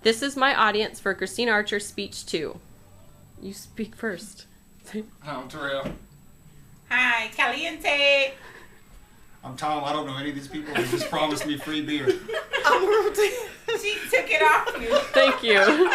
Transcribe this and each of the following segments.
This is my audience for Christine Archer's speech 2. You speak first. I'm Terrell. Hi, Caliente. I'm Tom. I don't know any of these people. They just promised me free beer. She took it off you. Thank you.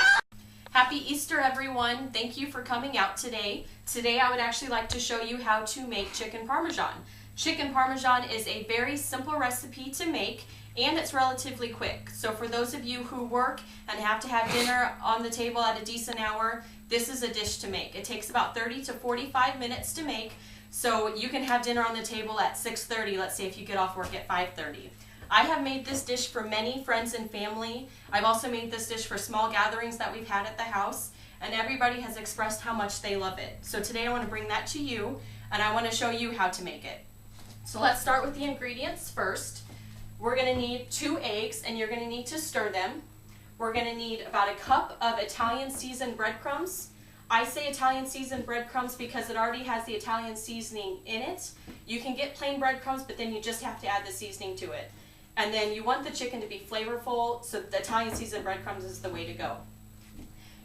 Happy Easter, everyone. Thank you for coming out today. Today I would actually like to show you how to make chicken parmesan. Chicken parmesan is a very simple recipe to make, and it's relatively quick. So for those of you who work and have to have dinner on the table at a decent hour, this is a dish to make. It takes about 30 to 45 minutes to make, so you can have dinner on the table at 6:30, let's say if you get off work at 5:30. I have made this dish for many friends and family. I've also made this dish for small gatherings that we've had at the house, and everybody has expressed how much they love it. So today I want to bring that to you, and I want to show you how to make it. So let's start with the ingredients first. We're going to need 2 eggs, and you're going to need to stir them. We're going to need about a cup of Italian seasoned breadcrumbs. I say Italian seasoned breadcrumbs because it already has the Italian seasoning in it. You can get plain breadcrumbs, but then you just have to add the seasoning to it. And then you want the chicken to be flavorful, so the Italian seasoned breadcrumbs is the way to go.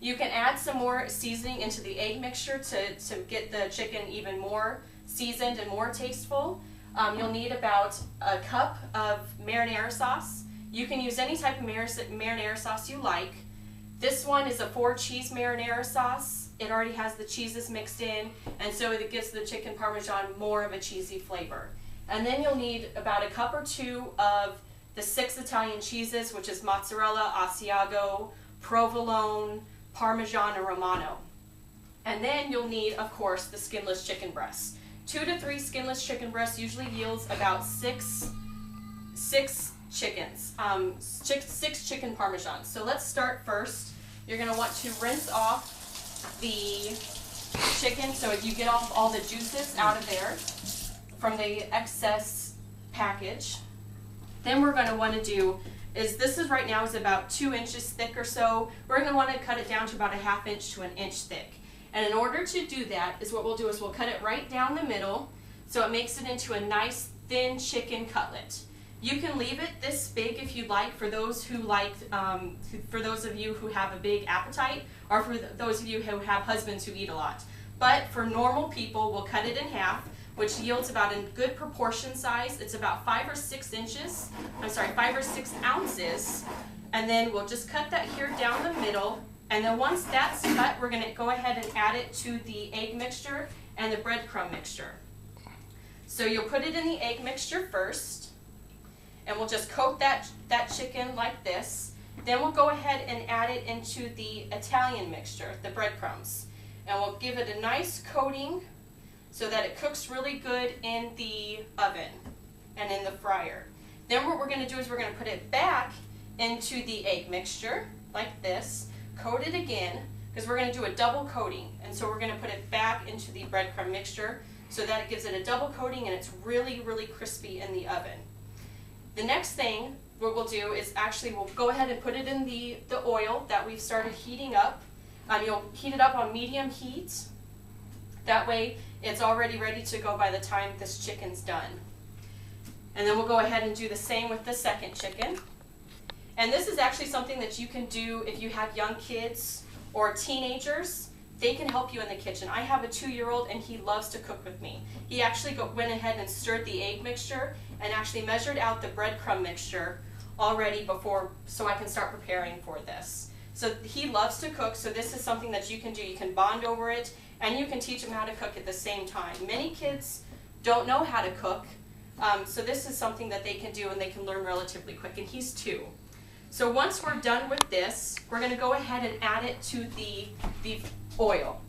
You can add some more seasoning into the egg mixture to get the chicken even more seasoned and more tasteful. You'll need about a cup of marinara sauce. You can use any type of marinara sauce you like. This one is a 4-cheese marinara sauce. It already has the cheeses mixed in, and so it gives the chicken parmesan more of a cheesy flavor. And then you'll need about a cup or 2 of the 6 Italian cheeses, which is mozzarella, Asiago, provolone, parmesan, and romano. And then you'll need, of course, the skinless chicken breasts. 2 to 3 skinless chicken breasts usually yields about 6 chickens, 6 chicken parmesans. So let's start first. You're going to want to rinse off the chicken so you get off all the juices out of there from the excess package. Then we're going to want to do this is right now is about 2 inches thick or so. We're going to want to cut it down to about a 1/2 inch to 1 inch thick. And in order to do that, what we'll do is we'll cut it right down the middle so it makes it into a nice thin chicken cutlet. You can leave it this big if you'd like, for those who for those of you who have a big appetite, or for those of you who have husbands who eat a lot. But for normal people, we'll cut it in half, which yields about a good proportion size. It's about 5 or 6 inches. I'm sorry, 5 or 6 ounces. And then we'll just cut that here down the middle. And then once that's cut, we're going to go ahead and add it to the egg mixture and the breadcrumb mixture. So you'll put it in the egg mixture first, and we'll just coat that chicken like this. Then we'll go ahead and add it into the Italian mixture, the breadcrumbs. And we'll give it a nice coating so that it cooks really good in the oven and in the fryer. Then what we're going to do is we're going to put it back into the egg mixture like this, coat it again, because we're going to do a double coating. And so we're going to put it back into the breadcrumb mixture so that it gives it a double coating and it's really, really crispy in the oven. The next thing what we'll do is we'll go ahead and put it in the oil that we've started heating up. You'll heat it up on medium heat. That way it's already ready to go by the time this chicken's done. And then we'll go ahead and do the same with the second chicken. And this is actually something that you can do if you have young kids or teenagers. They can help you in the kitchen. I have a 2-year-old and he loves to cook with me. He actually went ahead and stirred the egg mixture and actually measured out the breadcrumb mixture already before, so I can start preparing for this. So he loves to cook, so this is something that you can do. You can bond over it, and you can teach him how to cook at the same time. Many kids don't know how to cook, so this is something that they can do and they can learn relatively quick, and he's 2. So once we're done with this, we're going to go ahead and add it to the oil.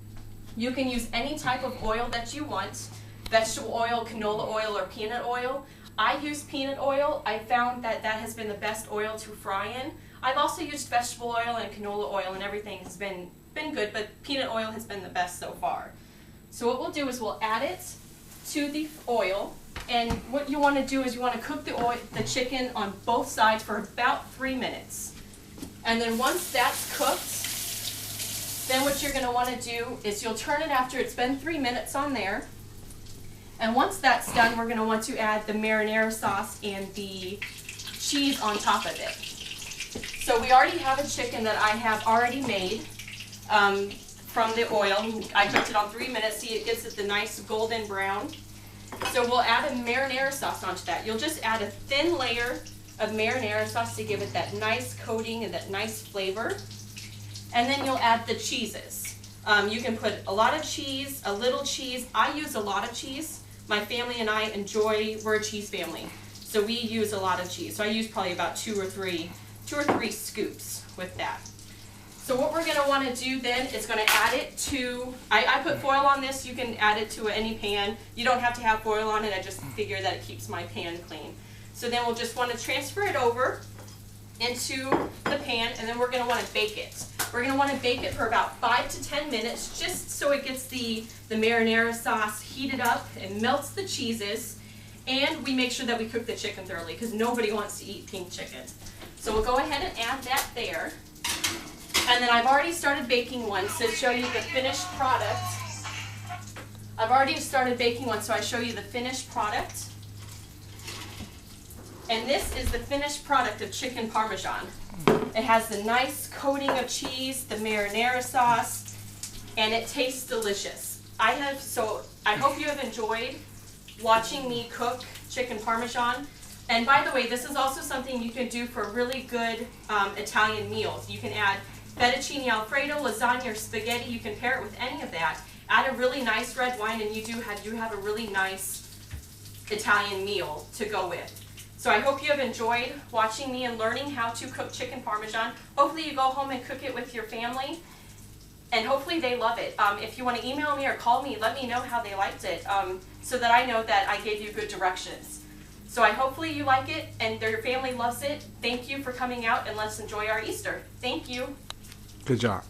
You can use any type of oil that you want, vegetable oil, canola oil, or peanut oil. I use peanut oil. I found that has been the best oil to fry in. I've also used vegetable oil and canola oil, and everything has been good, but peanut oil has been the best so far. So what we'll do is we'll add it to the oil, and what you want to do is you want to cook the chicken on both sides for about 3 minutes. And then once that's cooked, then what you're going to want to do is you'll turn it after it's been 3 minutes on there. And once that's done, we're going to want to add the marinara sauce and the cheese on top of it. So we already have a chicken that I have already made from the oil. I cooked it on 3 minutes. See, it gives it the nice golden brown. So we'll add a marinara sauce onto that. You'll just add a thin layer of marinara sauce to give it that nice coating and that nice flavor. And then you'll add the cheeses. You can put a lot of cheese, a little cheese. I use a lot of cheese. My family and I we're a cheese family. So we use a lot of cheese. So I use probably about two or three scoops with that. So what we're gonna wanna do then is gonna add it to, I put foil on this. You can add it to any pan. You don't have to have foil on it. I just figure that it keeps my pan clean. So then we'll just wanna transfer it over into the pan, and then we're gonna wanna bake it. We're gonna wanna bake it for about 5 to 10 minutes, just so it gets the marinara sauce heated up and melts the cheeses, and we make sure that we cook the chicken thoroughly, because nobody wants to eat pink chicken. So we'll go ahead and add that there. And then I've already started baking one to show you the finished product. I've already started baking one, so I show you the finished product. And this is the finished product of chicken parmesan. It has the nice coating of cheese, the marinara sauce, and it tastes delicious. I hope you have enjoyed watching me cook chicken parmesan. And by the way, this is also something you can do for really good Italian meals. You can add fettuccine alfredo, lasagna, or spaghetti. You can pair it with any of that. Add a really nice red wine, and you have a really nice Italian meal to go with. So I hope you have enjoyed watching me and learning how to cook chicken parmesan. Hopefully you go home and cook it with your family, and hopefully they love it. If you want to email me or call me, let me know how they liked it, so that I know that I gave you good directions. So hopefully you like it and your family loves it. Thank you for coming out, and let's enjoy our Easter. Thank you. Good job.